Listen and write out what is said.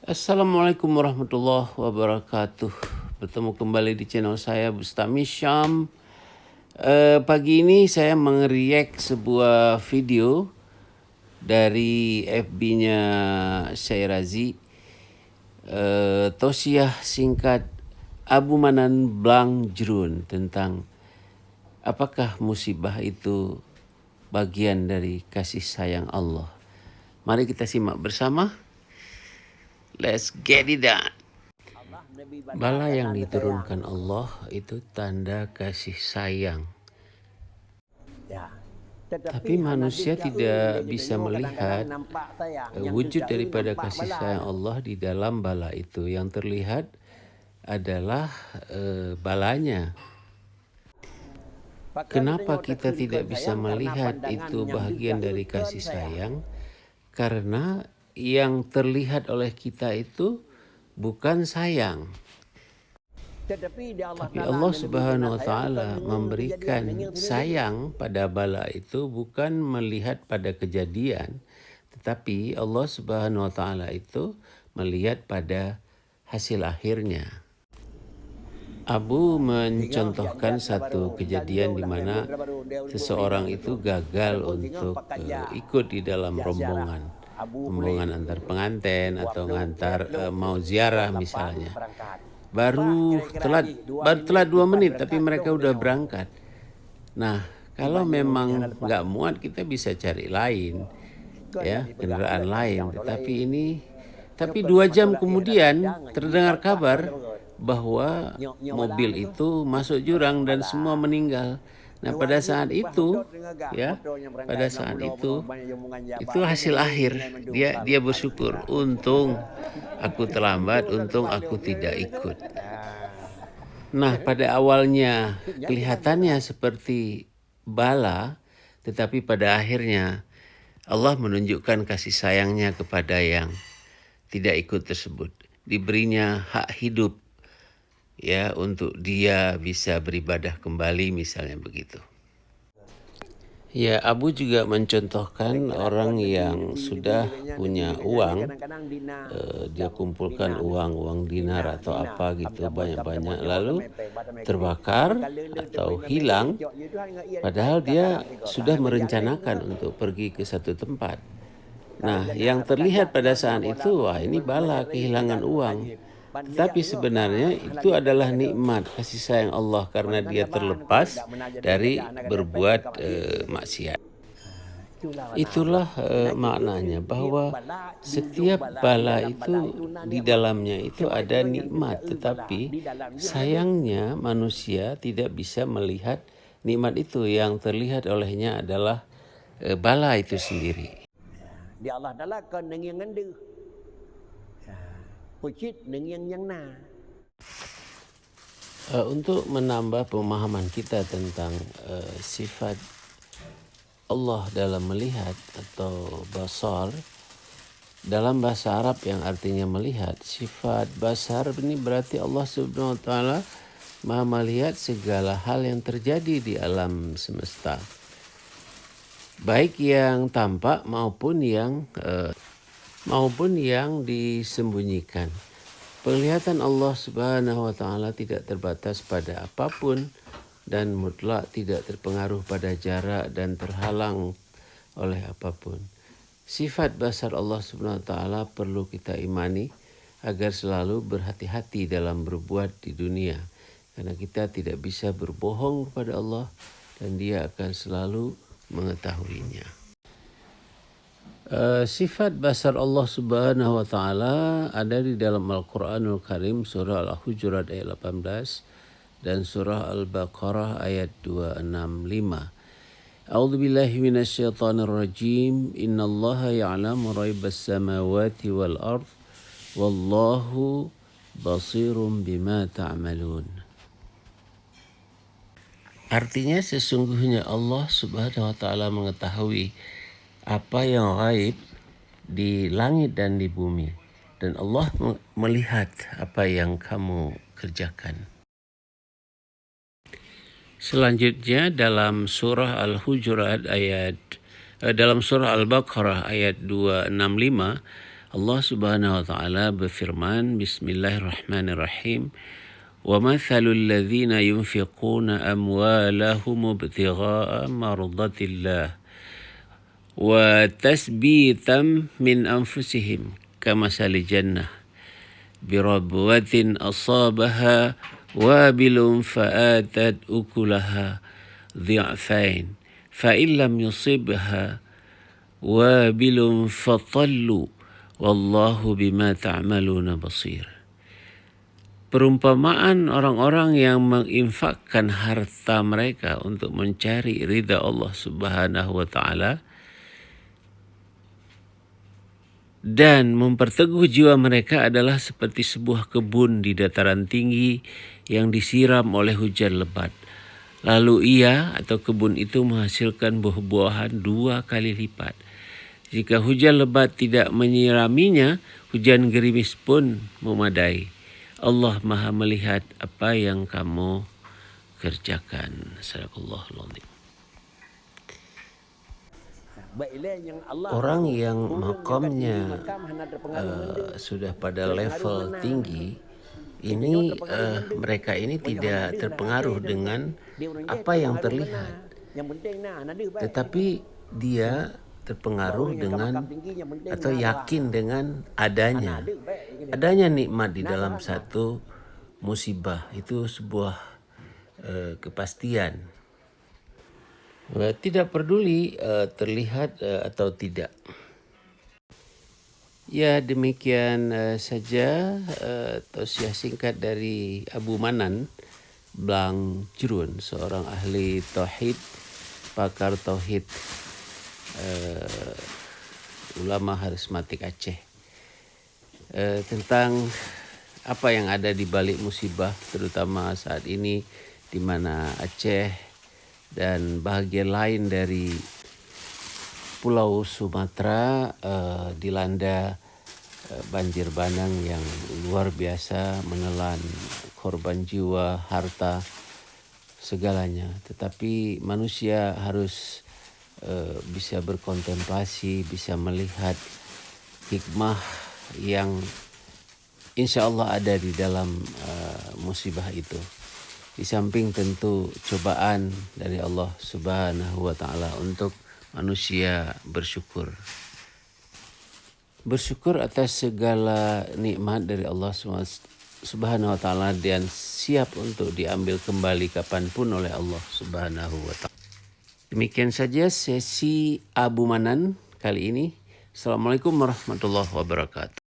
Assalamualaikum warahmatullahi wabarakatuh. Bertemu kembali di channel saya Bustami Syam. Pagi ini saya meng-react sebuah video dari FB-nya Syairazi. Tausiah singkat Abu Manan Blang Jrun tentang apakah musibah itu bagian dari kasih sayang Allah. Mari kita simak bersama. Let's get it done. Bala yang diturunkan Allah itu tanda kasih sayang. Tapi manusia tidak bisa melihat wujud daripada kasih sayang Allah di dalam bala itu. Yang terlihat adalah balanya. Kenapa kita tidak bisa melihat itu bahagian dari kasih sayang? Karena yang terlihat oleh kita itu bukan sayang. Tapi Allah Subhanahu wa taala memberikan sayang pada bala itu bukan melihat pada kejadian, tetapi Allah Subhanahu wa taala itu melihat pada hasil akhirnya. Abu mencontohkan satu kejadian di mana seseorang itu gagal untuk ikut di dalam rombongan antar pengantin atau ngantar mau ziarah misalnya. Baru telat 2 menit tapi mereka udah berangkat. Nah, kalau memang nggak muat kita bisa cari lain, ya kendaraan lain. Tapi 2 jam kemudian terdengar kabar bahwa mobil itu masuk jurang dan semua meninggal. Nah, pada saat itu itu hasil akhir. Dia bersyukur, untung aku terlambat, untung aku tidak ikut. Nah, pada awalnya kelihatannya seperti bala, tetapi pada akhirnya Allah menunjukkan kasih sayangnya kepada yang tidak ikut tersebut. Diberinya hak hidup, ya, untuk dia bisa beribadah kembali misalnya begitu. Ya, Abu juga mencontohkan orang yang sudah punya uang, dia kumpulkan uang dinar atau apa gitu banyak-banyak, lalu terbakar atau hilang, padahal dia sudah merencanakan untuk pergi ke satu tempat. Nah, yang terlihat pada saat itu, wah ini bala kehilangan uang. Tetapi sebenarnya itu adalah nikmat kasih sayang Allah karena dia terlepas dari berbuat maksiat. Itulah maknanya bahwa setiap bala itu di dalamnya itu ada nikmat, tetapi sayangnya manusia tidak bisa melihat nikmat itu. Yang terlihat olehnya adalah bala itu sendiri. Di Allah Ta'ala có nâng ngân đưa Pucit nâng yang na. Untuk menambah pemahaman kita tentang sifat Allah dalam melihat atau basar, dalam bahasa Arab yang artinya melihat, sifat basar ini berarti Allah Subhanahu wa taala Maha melihat segala hal yang terjadi di alam semesta, baik yang tampak maupun yang disembunyikan. Penglihatan Allah Subhanahu wa taala tidak terbatas pada apapun dan mutlak tidak terpengaruh pada jarak dan terhalang oleh apapun. Sifat basar Allah Subhanahu wa taala perlu kita imani agar selalu berhati-hati dalam berbuat di dunia, karena kita tidak bisa berbohong kepada Allah dan Dia akan selalu mengetahuinya. Sifat basar Allah Subhanahu wa taala ada di dalam Al-Qur'anul Karim surah Al-Hujurat ayat 18 dan surah Al-Baqarah ayat 265. A'udzu billahi minasyaitonir rajim. Innallaha ya'lamu ghaibas samawati wal ard wallahu basirum bima ta'malun. Artinya sesungguhnya Allah Subhanahu wa taala mengetahui apa yang gaib di langit dan di bumi, dan Allah melihat apa yang kamu kerjakan. Selanjutnya dalam surah Al-Hujurat dalam surah Al-Baqarah ayat 265, Allah Subhanahu wa taala berfirman, Bismillahirrahmanirrahim. وَمَثَلُ الَّذِينَ يُنْفِقُونَ أَمْوَالَهُمُ ابْتِغَاءَ مَرْضَاتِ اللَّهِ وَتَثْبِيتًا مِنْ أَنْفُسِهِمْ كَمَثَلِ جَنَّةٍ بِرَبْوَةٍ أَصَابَهَا وَابِلٌ فَآتَتْ أُكُلَهَا ضِعْفَيْنِ فَإِنْ لَمْ يُصِبْهَا وَابِلٌ فَطَلٌّ وَاللَّهُ بِمَا تَعْمَلُونَ بَصِيرٌ. Perumpamaan orang-orang yang menginfakkan harta mereka untuk mencari ridha Allah Subhanahu wa taala dan memperteguh jiwa mereka adalah seperti sebuah kebun di dataran tinggi yang disiram oleh hujan lebat. Lalu ia atau kebun itu menghasilkan buah-buahan 2 kali lipat. Jika hujan lebat tidak menyiraminya, hujan gerimis pun memadai. Allah Maha melihat apa yang kamu kerjakan. Sadaqallahul Azim. Orang yang makamnya sudah pada level tinggi, ini mereka ini tidak terpengaruh dengan apa yang terlihat, tetapi dia terpengaruh dengan atau yakin dengan adanya nikmat di dalam satu musibah. Itu sebuah kepastian, tidak peduli terlihat atau tidak. Ya, demikian saja tausiah singkat dari Abu Manan Blang Jrun, seorang ahli tauhid, pakar tauhid, ulama harismatik Aceh, tentang apa yang ada di balik musibah, terutama saat ini di mana Aceh dan bahagian lain dari Pulau Sumatera dilanda banjir bandang yang luar biasa, menelan korban jiwa, harta, segalanya. Tetapi manusia harus bisa berkontemplasi, bisa melihat hikmah yang insya Allah ada di dalam musibah itu. Di samping tentu cobaan dari Allah Subhanahu wa taala untuk manusia bersyukur. Bersyukur atas segala nikmat dari Allah Subhanahu wa taala dan siap untuk diambil kembali kapanpun oleh Allah Subhanahu wa taala. Demikian saja sesi Abu Manan kali ini. Assalamualaikum warahmatullahi wabarakatuh.